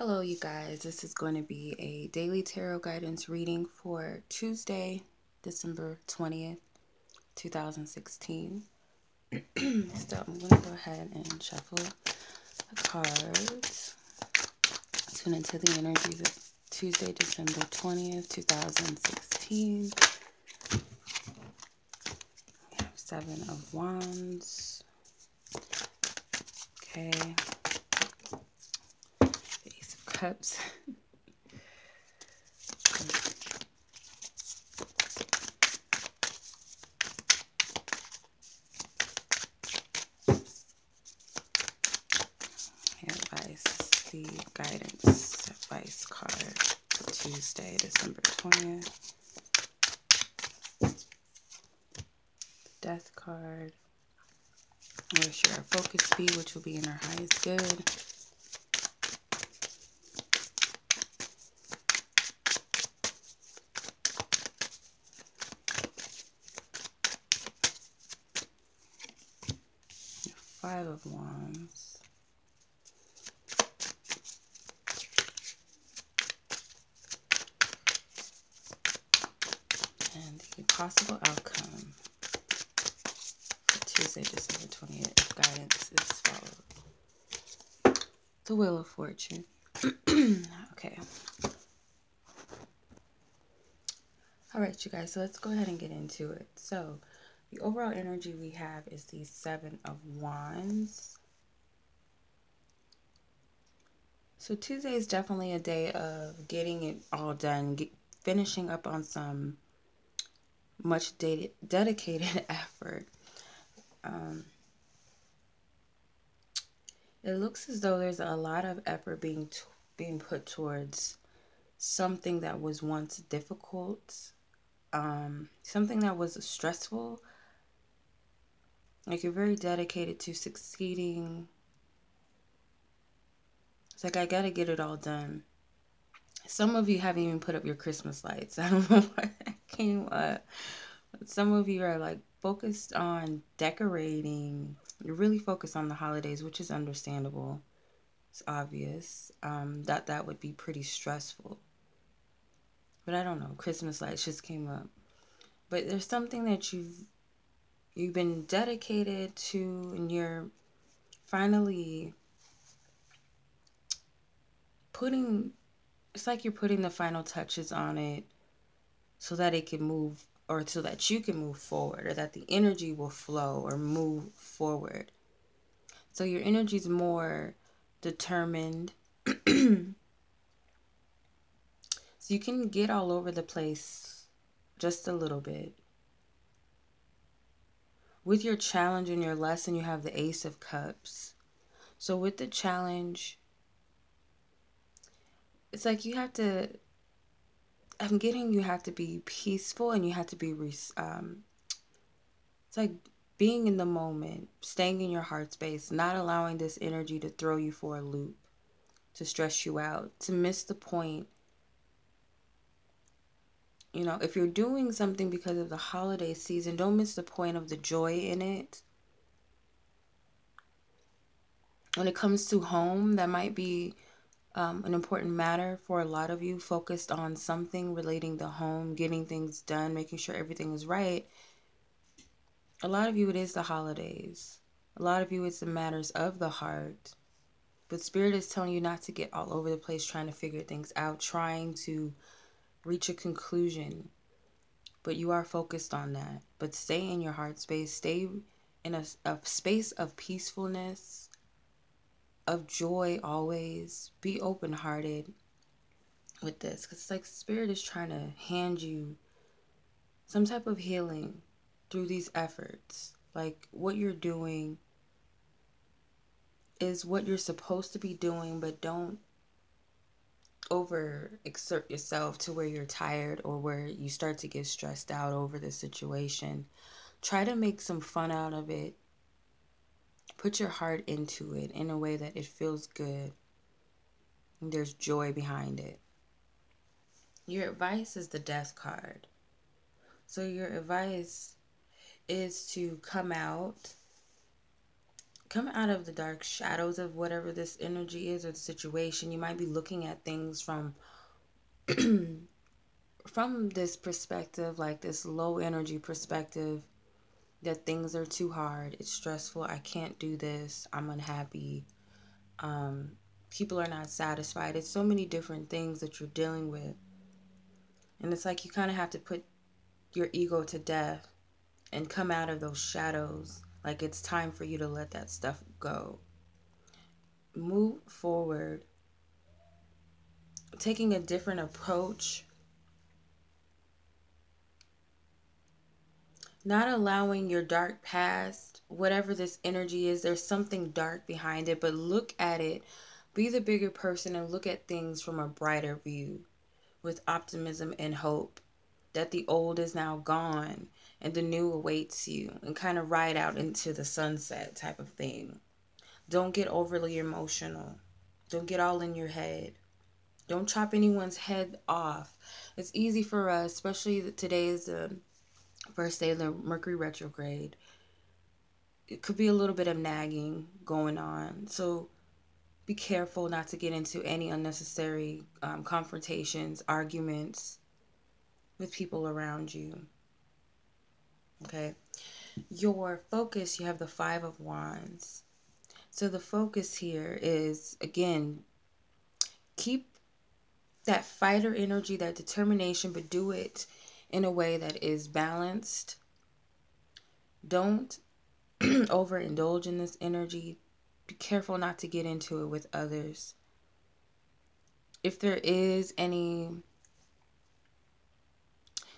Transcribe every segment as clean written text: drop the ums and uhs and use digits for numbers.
Hello, you guys. This is going to be a daily tarot guidance reading for Tuesday, December 20th, 2016. So I'm going to go ahead and shuffle the cards. Tune into the energies of Tuesday, December 20th, 2016. We have 7 of Wands. Okay. The Ace of Cups. The guidance advice card for Tuesday, December 20th. Death card. Where should our focus be, which will be in our highest good. Five of Wands. And the possible outcome for Tuesday, December 20th, if guidance is followed. The Wheel of Fortune. Okay. All right, you guys, so let's go ahead and get into it. So the overall energy we have is the 7 of Wands. So Tuesday is definitely a day of getting it all done, finishing up on some much dedicated effort. It looks as though there's a lot of effort being put towards something that was once difficult, something that was stressful. Like, you're very dedicated to succeeding. It's like, I gotta get it all done. Some of you haven't even put up your Christmas lights. I don't know why that came up. But some of you are like focused on decorating. You're really focused on the holidays, which is understandable. It's obvious that would be pretty stressful. But I don't know. Christmas lights just came up. But there's something that you've been dedicated to, and you're finally it's like you're putting the final touches on it so that it can move, or so that you can move forward, or that the energy will flow or move forward. So your energy is more determined. So you can get all over the place just a little bit. With your challenge and your lesson, you have the Ace of Cups. So with the challenge, it's like you have to be peaceful, and you have to be, it's like being in the moment, staying in your heart space, not allowing this energy to throw you for a loop, to stress you out, to miss the point. You know, if you're doing something because of the holiday season, don't miss the point of the joy in it. When it comes to home, that might be an important matter for a lot of you, focused on something relating to home, getting things done, making sure everything is right. A lot of you, it is the holidays. A lot of you, it's the matters of the heart. But Spirit is telling you not to get all over the place trying to figure things out, trying to reach a conclusion. But you are focused on that. But stay in your heart space. Stay in a space of peacefulness, of joy always. Be open-hearted with this, because it's like Spirit is trying to hand you some type of healing through these efforts. Like, what you're doing is what you're supposed to be doing, but don't overexert yourself to where you're tired or where you start to get stressed out over the situation. Try to make some fun out of it. Put your heart into it in a way that it feels good. And there's joy behind it. Your advice is the Death card. So your advice is to come out come out of the dark shadows of whatever this energy is or the situation. You might be looking at things from from this perspective, like this low energy perspective, that things are too hard, it's stressful, I can't do this, I'm unhappy, people are not satisfied. It's so many different things that you're dealing with. And it's like you kind of have to put your ego to death and come out of those shadows. Like it's time for you to let that stuff go. Move forward, taking a different approach, not allowing your dark past, whatever this energy is, there's something dark behind it, but look at it, be the bigger person and look at things from a brighter view with optimism and hope that the old is now gone and the new awaits you, and kind of ride out into the sunset type of thing. Don't get overly emotional. Don't get all in your head. Don't chop anyone's head off. It's easy for us, especially today is the first day of the Mercury retrograde. It could be a little bit of nagging going on. So be careful not to get into any unnecessary confrontations, arguments with people around you. Okay. Your focus, you have the Five of Wands. So the focus here is, again, keep that fighter energy, that determination, but do it in a way that is balanced. Don't overindulge in this energy. Be careful not to get into it with others. If there is any,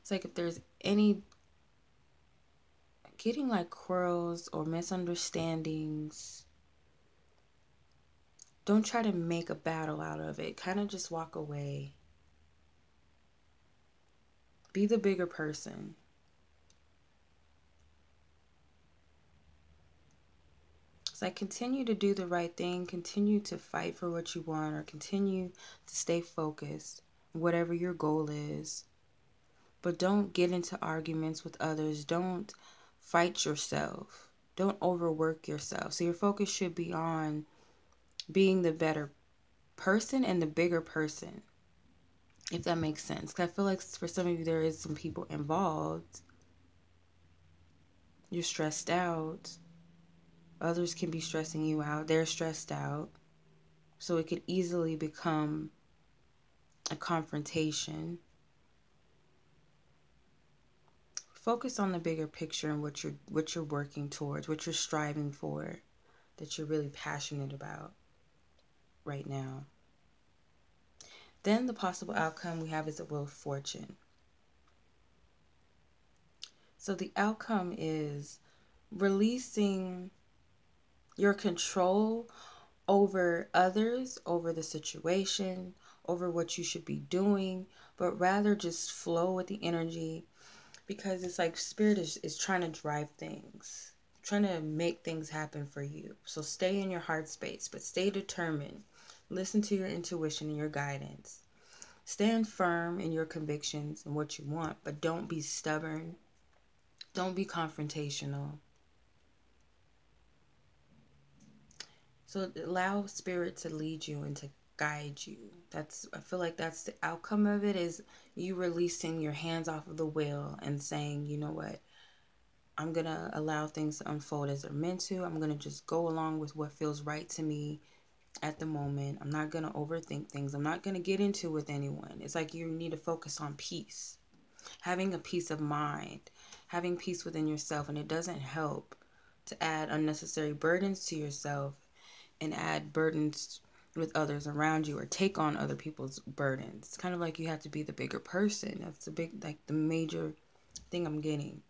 it's like if there's any getting like quarrels or misunderstandings, don't try to make a battle out of it. Kind of just walk away. Be the bigger person. It's like continue to do the right thing. Continue to fight for what you want, or continue to stay focused, whatever your goal is. But don't get into arguments with others. Don't fight yourself. Don't overwork yourself. So your focus should be on being the better person and the bigger person, if that makes sense. 'Cause I feel like for some of you, there is some people involved. You're stressed out. Others can be stressing you out. They're stressed out. So it could easily become a confrontation. Focus on the bigger picture and what you're working towards, what you're striving for, that you're really passionate about right now. Then the possible outcome we have is the Wheel of Fortune. So the outcome is releasing your control over others, over the situation, over what you should be doing, but rather just flow with the energy, because it's like Spirit is trying to drive things, trying to make things happen for you. So stay in your heart space, but stay determined. Listen to your intuition and your guidance. Stand firm in your convictions and what you want, but don't be stubborn. Don't be confrontational. So allow Spirit to lead you and to guide you. I feel like that's the outcome of it, is you releasing your hands off of the wheel and saying, you know what, I'm going to allow things to unfold as they're meant to. I'm going to just go along with what feels right to me at the moment. I'm not going to overthink things. I'm not going to get into it with anyone. It's like you need to focus on peace, having a peace of mind, having peace within yourself. And it doesn't help to add unnecessary burdens to yourself and add burdens with others around you, or take on other people's burdens. It's kind of like you have to be the bigger person. That's the major thing I'm getting.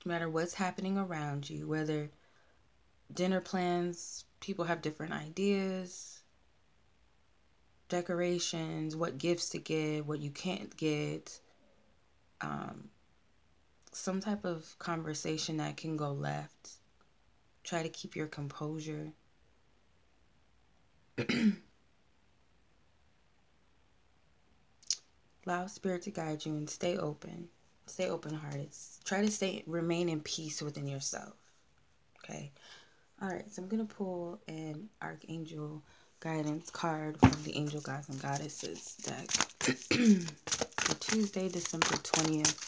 No matter what's happening around you, whether dinner plans, people have different ideas, decorations, what gifts to get, what you can't get, some type of conversation that can go left. Try to keep your composure. Allow Spirit to guide you and stay open. Stay open-hearted. Try to remain in peace within yourself. Okay. All right. So I'm going to pull an Archangel guidance card from the Angel Gods and Goddesses deck for Tuesday, December 20th.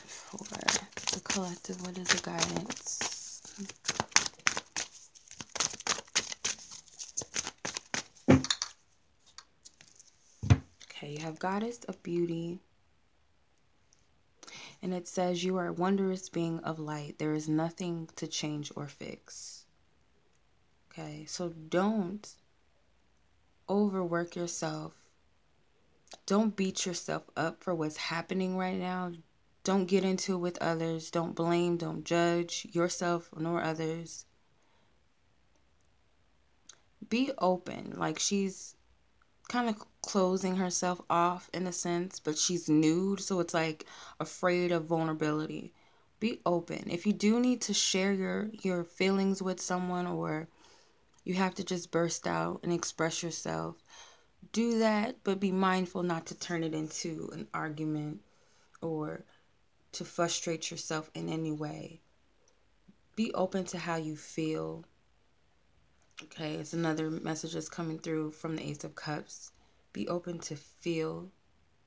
For the collective, what is the guidance? Okay, you have Goddess of Beauty. And it says, you are a wondrous being of light. There is nothing to change or fix. Okay, so don't overwork yourself. Don't beat yourself up for what's happening right now. Don't get into it with others. Don't blame, don't judge yourself nor others. Be open. Like, she's kind of closing herself off in a sense, but she's nude, so it's like afraid of vulnerability. Be open. If you do need to share your feelings with someone, or you have to just burst out and express yourself, do that, but be mindful not to turn it into an argument or to frustrate yourself in any way. Be open to how you feel. Okay, it's another message that's coming through from the Ace of Cups. Be open to feel,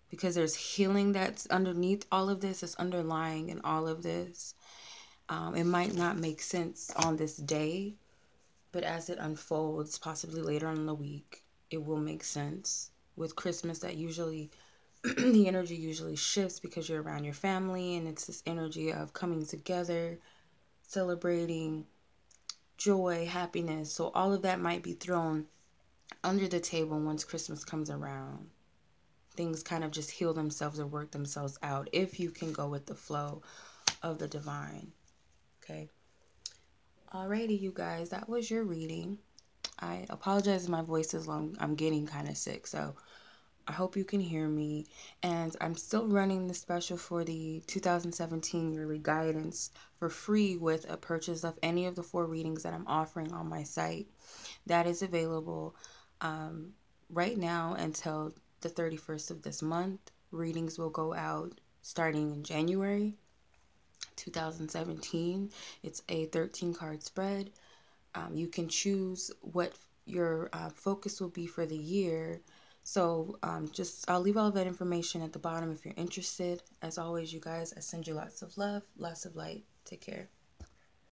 because there's healing that's underneath all of this, it's underlying in all of this. It might not make sense on this day, but as it unfolds, possibly later on in the week, it will make sense. With Christmas, that usually, the energy usually shifts because you're around your family, and it's this energy of coming together, celebrating, joy, happiness. So all of that might be thrown under the table once Christmas comes around. Things kind of just heal themselves or work themselves out if you can go with the flow of the divine. Okay. Alrighty, you guys, that was your reading. I apologize if my voice is long. I'm getting kind of sick, so I hope you can hear me. And I'm still running the special for the 2017 yearly guidance for free with a purchase of any of the 4 readings that I'm offering on my site. That is available right now until the 31st of this month. Readings will go out starting in January 2017. It's a 13 card spread. You can choose what your focus will be for the year. So I'll leave all of that information at the bottom if you're interested. As always, you guys, I send you lots of love, lots of light. Take care.